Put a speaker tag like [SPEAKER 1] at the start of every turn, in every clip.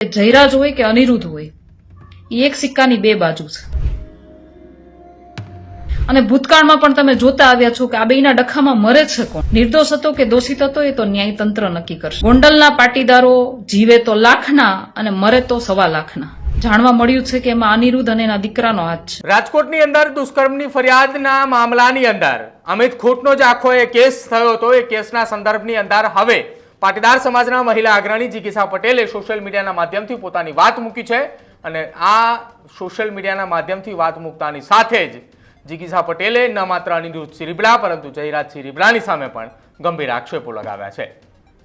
[SPEAKER 1] જયરાજ હોય કે અનિરુદ્ધ હોય, એ એક સિક્કાની બે બાજુ છે. અને ભૂતકાળમાં પણ તમે જોતા આવ્યા છો કે આ બેના ડખામાં મરે છે કોણ, નિર્દોષ હતો કે દોષિત હતો એ તો ન્યાયતંત્ર નક્કી કરશે. ગોંડલના પાટીદારો જીવે તો લાખના અને મરે તો 1.25 લાખના. જાણવા મળ્યું છે કે એમાં અનિરુદ્ધ અને એના દીકરાનો હાથ છે.
[SPEAKER 2] રાજકોટની અંદર દુષ્કર્મની ફરિયાદના મામલાની અંદર અમિત ખૂંટનો જે આખો એ કેસ થયો હતો, એ કેસના સંદર્ભની અંદર હવે પાટીદાર સમાજના મહિલા અગ્રણી જીગીસા પટેલે સોશિયલ મીડિયાના માધ્યમથી પોતાની વાત મૂકી છે. અને આ સોશિયલ મીડિયાના માધ્યમથી વાત મૂકતાની સાથે જ જીગીસા પટેલે ન માત્ર અનિરુદ્ધ રીબડા પરંતુ જયરાજ રીબડાની સામે પણ ગંભીર આક્ષેપો લગાવ્યા છે.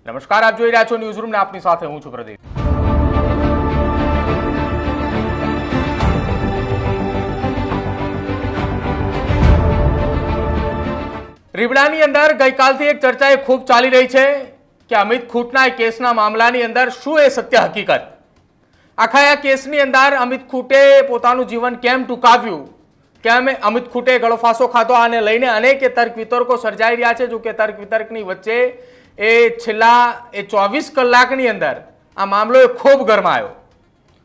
[SPEAKER 2] નમસ્કાર, આપ જોઈ રહ્યા છો ન્યૂઝ રૂમ ને આપની સાથે હું છું પ્રદીપ. રીબડાની અંદર ગઈકાલથી એક ચર્ચા એ ખૂબ ચાલી રહી છે કે અમિત ખૂંટના કેસના મામલાની અંદર શું એ સત્ય હકીકત, આખા આ કેસની અંદર અમિત ખૂંટે પોતાનું જીવન કેમ ટૂંકાવ્યું, કેમ અમિત ખૂંટે ગળફાંસો ખાધો, આને લઈને અનેક તર્ક વિતર્કો સર્જાઈ રહ્યા છે. જો કે તર્ક વિતર્કની વચ્ચે એ છેલ્લા 24 કલાકની અંદર આ મામલો ખૂબ ગરમાયો.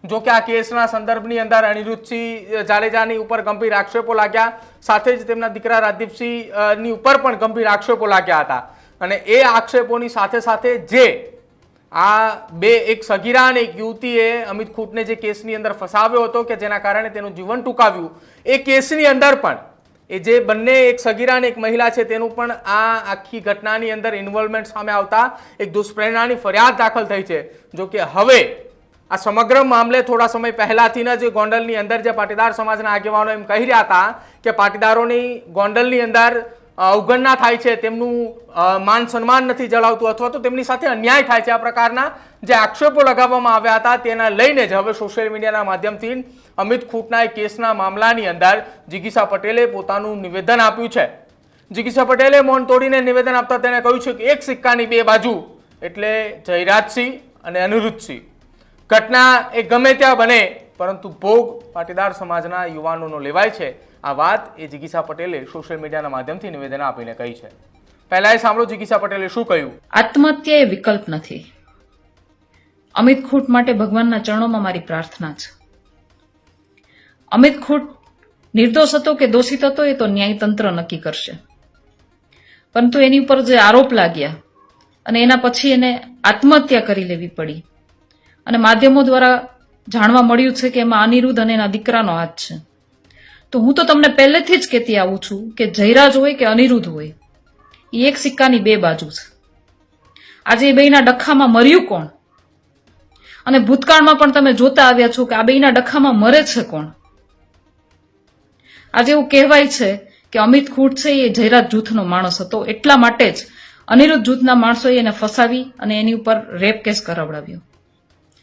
[SPEAKER 2] જો કે આ કેસના સંદર્ભની અંદર અનિરુદ્ધસિંહ જાડેજાની ઉપર ગંભીર આક્ષેપો લાગ્યા, સાથે જ તેમના દીકરા રાજદીપસિંહની ઉપર પણ ગંભીર આક્ષેપો લાગ્યા હતા. અને એ આક્ષેપોની સાથે સાથે જે આ એક સગીરા અને એક યુવતીએ અમિત ખૂંટને જે કેસની અંદર ફસાવ્યો હતો કે જેના કારણે તેનું જીવન ટૂંકાવ્યું, એ કેસની અંદર પણ એ જે બંને એક સગીરા અને એક મહિલા છે તેનું પણ આ આખી ઘટનાની અંદર ઇન્વોલ્વમેન્ટ સામે આવતા એક દુષ્પ્રેરણાની ફરિયાદ દાખલ થઈ છે. જો કે હવે આ સમગ્ર મામલે થોડા સમય પહેલાથી જ ગોંડલની અંદર જે પાટીદાર સમાજના આગેવાનો એમ કહી રહ્યા હતા કે પાટીદારોની ગોંડલની અંદર અવગણના થાય છે, તેમનું માન સન્માન નથી જળાવતું અથવા તો તેમની સાથે અન્યાય થાય છે, આ પ્રકારના જે આક્ષેપો લગાવવામાં આવ્યા હતા તેના લઈને જ હવે સોશિયલ મીડિયાના માધ્યમથી અમિત ખૂંટના કેસના મામલાની અંદર જીગીસા પટેલે પોતાનું નિવેદન આપ્યું છે. જીગીસા પટેલે મૌન તોડીને નિવેદન આપતા તેને કહ્યું છે કે એક સિક્કાની બે બાજુ એટલે જયરાજસિંહ અને અનિરુદ્ધસિંહ. ઘટના એ ગમે ત્યાં બને પરંતુ ભોગ પાટીદાર સમાજના યુવાનોનો લેવાય છે. આ વાત એ જીગીસા પટેલે સોશિયલ મીડિયાના માધ્યમથી નિવેદન આપીને કહી છે. પહેલા એ સાંભળો જીગીસા પટેલે શું કહ્યું.
[SPEAKER 1] આત્મહત્યા એ વિકલ્પ નથી. અમિત ખૂંટ માટે ભગવાનના ચરણોમાં મારી પ્રાર્થના છે. અમિત ખૂંટ નિર્દોષ હતો કે દોષિત હતો એ તો ન્યાયતંત્ર નક્કી કરશે. પરંતુ એની ઉપર જે આરોપ લાગ્યા અને એના પછી એને આત્મહત્યા કરી લેવી પડી અને માધ્યમો દ્વારા જાણવા મળ્યું છે કે એમાં અનિરુદ્ધ અને એના દીકરાનો હાથ છે. તો હું તો તમને પહેલેથી જ કહેતી આવું છું કે જયરાજ હોય કે અનિરુદ્ધ હોય, એ એક સિક્કાની બે બાજુ છે. આજે એ બેના ડખામાં મર્યું કોણ, અને ભૂતકાળમાં પણ તમે જોતા આવ્યા છો કે આ બેના ડખામાં મરે છે કોણ. આજે એવું કહેવાય છે કે અમિત ખૂંટ છે એ જયરાજ જૂથનો માણસ હતો, એટલા માટે જ અનિરુદ્ધ જૂથના માણસોએ એને ફસાવી અને એની ઉપર રેપ કેસ કરાવડાવ્યો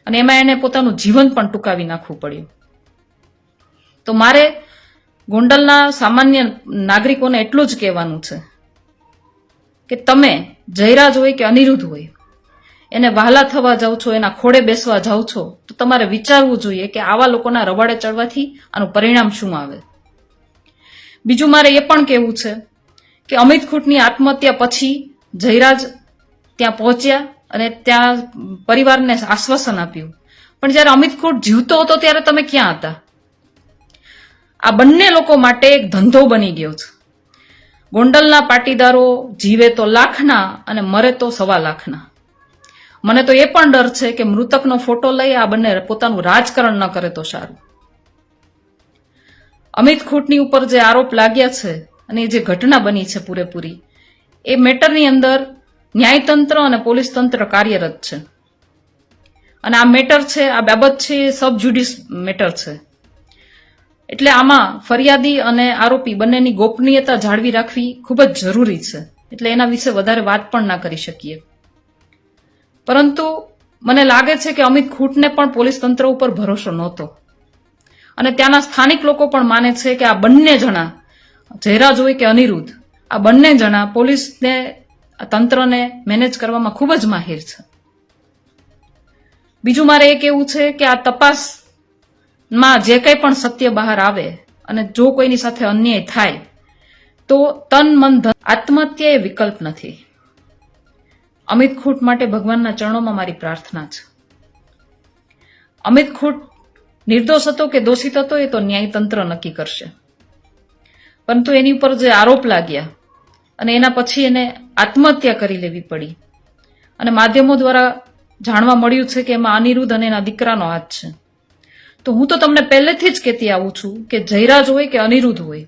[SPEAKER 1] અને એમાં એને પોતાનું જીવન પણ ટૂંકાવી નાખવું પડ્યું. તો મારે ગોંડલના સામાન્ય નાગરિકોને એટલું જ કહેવાનું છે કે તમે જયરાજ હોય કે અનિરુદ્ધ હોય એને વહાલા થવા જાઓ છો, એના ખોળે બેસવા જાઓ છો, તો તમારે વિચારવું જોઈએ કે આવા લોકોના રવાડે ચડવાથી આનું પરિણામ શું આવે. બીજું મારે એ પણ કહેવું છે કે અમિત ખૂંટની આત્મહત્યા પછી જયરાજ ત્યાં પહોંચ્યા અને ત્યાં પરિવારને આશ્વાસન આપ્યું, પણ જ્યારે અમિત ખૂંટ જીવતો હતો ત્યારે તમે ક્યાં હતા? આ બંને લોકો માટે એક ધંધો બની ગયો છે. ગોંડલના પાટીદારો જીવે તો લાખના અને મરે તો 1.25 લાખના. મને તો એ પણ ડર છે કે મૃતકનો ફોટો લઈ આ બંને પોતાનું રાજકારણ ન કરે તો સારું. અમિત ખૂંટની ઉપર જે આરોપ લાગ્યા છે અને જે ઘટના બની છે પૂરેપૂરી, એ મેટરની અંદર ન્યાયતંત્ર અને પોલીસ તંત્ર કાર્યરત છે. અને આ મેટર છે, આ બાબત છે, એ સબ જ્યુડિસ મેટર છે. એટલે આમાં ફરિયાદી અને આરોપી બંનેની ગોપનીયતા જાળવી રાખવી ખૂબ જ જરૂરી છે. એટલે એના વિશે વધારે વાત પણ ના કરી શકીએ. પરંતુ મને લાગે છે કે અમિત ખૂંટને પણ પોલીસ તંત્ર ઉપર ભરોસો નહોતો અને ત્યાંના સ્થાનિક લોકો પણ માને છે કે આ બંને જણા, જયરાજ હોય કે અનિરુદ્ધ, આ બંને જણા પોલીસને, તંત્રને મેનેજ કરવામાં ખૂબ જ માહિર છે. બીજું મારે એ કહેવું છે કે આ તપાસમાં જે કંઈ પણ સત્ય બહાર આવે અને જો કોઈની સાથે અન્યાય થાય તો તન મન ધન, આત્મહત્યા એ વિકલ્પ નથી. અમિત ખૂંટ માટે ભગવાનના ચરણોમાં મારી પ્રાર્થના છે. અમિત ખૂટ નિર્દોષ હતો કે દોષિત હતો એ તો ન્યાયતંત્ર નક્કી કરશે, પરંતુ એની ઉપર જે આરોપ લાગ્યા અને એના પછી એને આત્મહત્યા કરી લેવી પડી અને માધ્યમો દ્વારા જાણવા મળ્યું છે કે એમાં અનિરુદ્ધ અને એના દીકરાનો હાથ છે. તો હું તો તમને પહેલેથી જ કહેતી આવું છું કે જયરાજ હોય કે અનિરુદ્ધ હોય,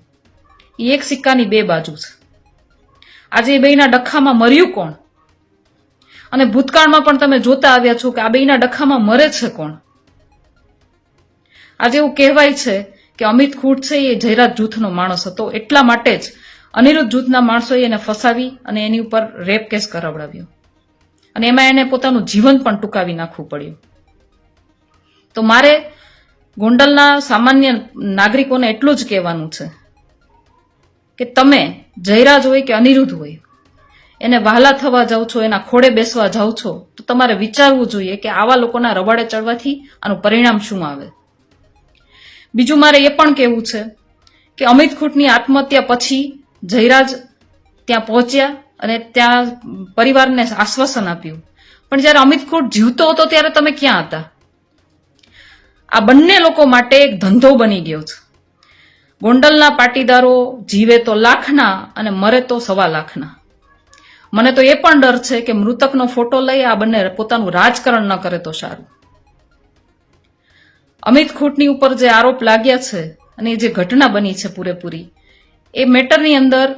[SPEAKER 1] એ એક સિક્કાની બે બાજુ છે. આજે એ બેયના ડખામાં મર્યું કોણ, અને ભૂતકાળમાં પણ તમે જોતા આવ્યા છો કે આ બેયના ડખામાં મરે છે કોણ. આજે એવું કહેવાય છે કે અમિત ખૂટ છે એ જયરાજ જૂથનો માણસ હતો, એટલા માટે જ અનિરુદ્ધ જૂથના માણસોએ એને ફસાવી અને એની ઉપર રેપ કેસ કરાવડાવ્યો અને એમાં એને પોતાનું જીવન પણ ટૂંકાવી નાખવું પડ્યું. તો મારે ગોંડલના સામાન્ય નાગરિકોને એટલું જ કહેવાનું છે કે તમે જયરાજ હોય કે અનિરુદ્ધ હોય, એને વહાલા થવા જાઓ છો, એના ખોળે બેસવા જાઓ છો, તો તમારે વિચારવું જોઈએ કે આવા લોકોના રવાડે ચડવાથી આનું પરિણામ શું આવે. બીજું મારે એ પણ કહેવું છે કે અમિત ખૂટની આત્મહત્યા પછી જયરાજ ત્યાં પહોંચ્યા અને ત્યાં પરિવારને આશ્વાસન આપ્યું, પણ જ્યારે અમિત ખૂટ જીવતો હતો ત્યારે તમે ક્યાં હતા? આ બંને લોકો માટે એક ધંધો બની ગયો છે. ગોંડલના પાટીદારો જીવે તો લાખના અને મરે તો 1.25 લાખના. મને તો એ પણ ડર છે કે મૃતકનો ફોટો લઈ આ બંને પોતાનું રાજકારણ ન કરે તો સારું. અમિત ખૂટની ઉપર જે આરોપ લાગ્યા છે અને જે ઘટના બની છે પૂરેપૂરી, એ મેટરની અંદર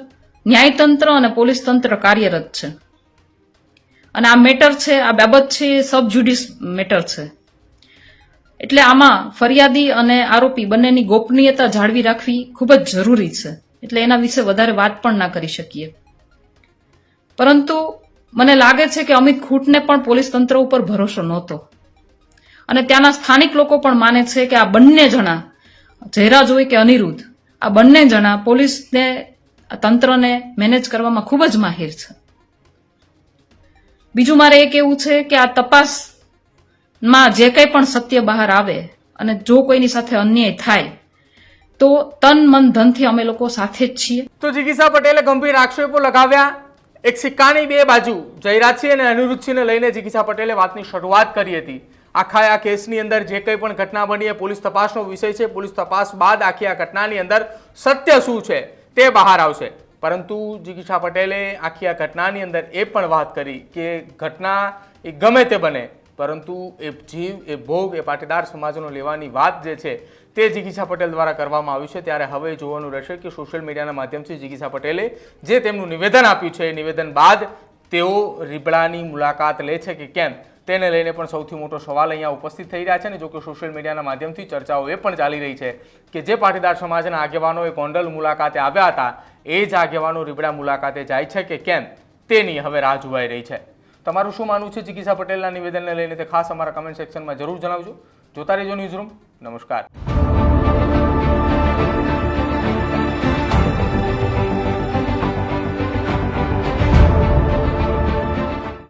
[SPEAKER 1] ન્યાયતંત્ર અને પોલીસ તંત્ર કાર્યરત છે અને આ મેટર છે, આ બાબત છે, એ સબ જ્યુડિસ મેટર છે. એટલે આમાં ફરિયાદી અને આરોપી બંનેની ગોપનીયતા જાળવી રાખવી ખૂબ જ જરૂરી છે. એટલે એના વિશે વધારે વાત પણ ના કરી શકીએ. પરંતુ મને લાગે છે કે અમિત ખૂટને પણ પોલીસ તંત્ર ઉપર ભરોસો નહોતો અને ત્યાંના સ્થાનિક લોકો પણ માને છે કે આ બંને જણા, જયરાજ હોય કે અનિરુદ્ધ, આ બંને જણા પોલીસને, તંત્રને મેનેજ કરવામાં ખૂબ જ માહિર છે. બીજું મારે એ કહેવું છે કે આ તપાસમાં જે કંઈ પણ સત્ય બહાર આવે અને જો કોઈની સાથે અન્યાય થાય તો તન મન ધનથી અમે લોકો સાથે જ છીએ.
[SPEAKER 2] તો જિગીષા પટેલે ગંભીર આક્ષેપો લગાવ્યા. એક સિક્કાની બે બાજુ જયરાજસિંહ અને અનિરુદ્ધસિંહને લઈને જિગીષા પટેલે વાતની શરૂઆત કરી હતી. આખા આ કેસની અંદર જે કંઈ પણ ઘટના બની એ પોલીસ તપાસનો વિષય છે. પોલીસ તપાસ બાદ આખી આ ઘટનાની અંદર સત્ય શું છે તે બહાર આવશે. પરંતુ જિગીષા પટેલે આખી આ ઘટનાની અંદર એ પણ વાત કરી કે ઘટના એ ગમે તે બને, પરંતુ એ જીવ, એ ભોગ, એ પાટીદાર સમાજનો લેવાની વાત જે છે તે જિગીષા પટેલ દ્વારા કરવામાં આવ્યું છે. ત્યારે હવે જોવાનું રહેશે કે સોશિયલ મીડિયાના માધ્યમથી જિગીષા પટેલે જે તેમનું નિવેદન આપ્યું છે, એ નિવેદન બાદ તેઓ રીબડાની મુલાકાત લે છે કે કેમ, તેને લઈને પણ સૌથી મોટો સવાલ અહીંયા ઉપસ્થિત થઈ રહ્યા છે. ને જોકે સોશિયલ મીડિયાના માધ્યમથી ચર્ચાઓ એ પણ ચાલી રહી છે કે જે પાટીદાર સમાજના આગેવાનો એ ગોંડલ મુલાકાતે આવ્યા હતા, એ જ આગેવાનો રીબડા મુલાકાતે જાય છે કે કેમ, તેની હવે રાહ જોવાઈ રહી છે. તમારું શું માનવું છે જિગીષા પટેલના નિવેદનને લઈને તે ખાસ અમારા કમેન્ટ સેક્શનમાં જરૂર જણાવજો. જોતા રહેજો ન્યૂઝરૂમ. નમસ્કાર.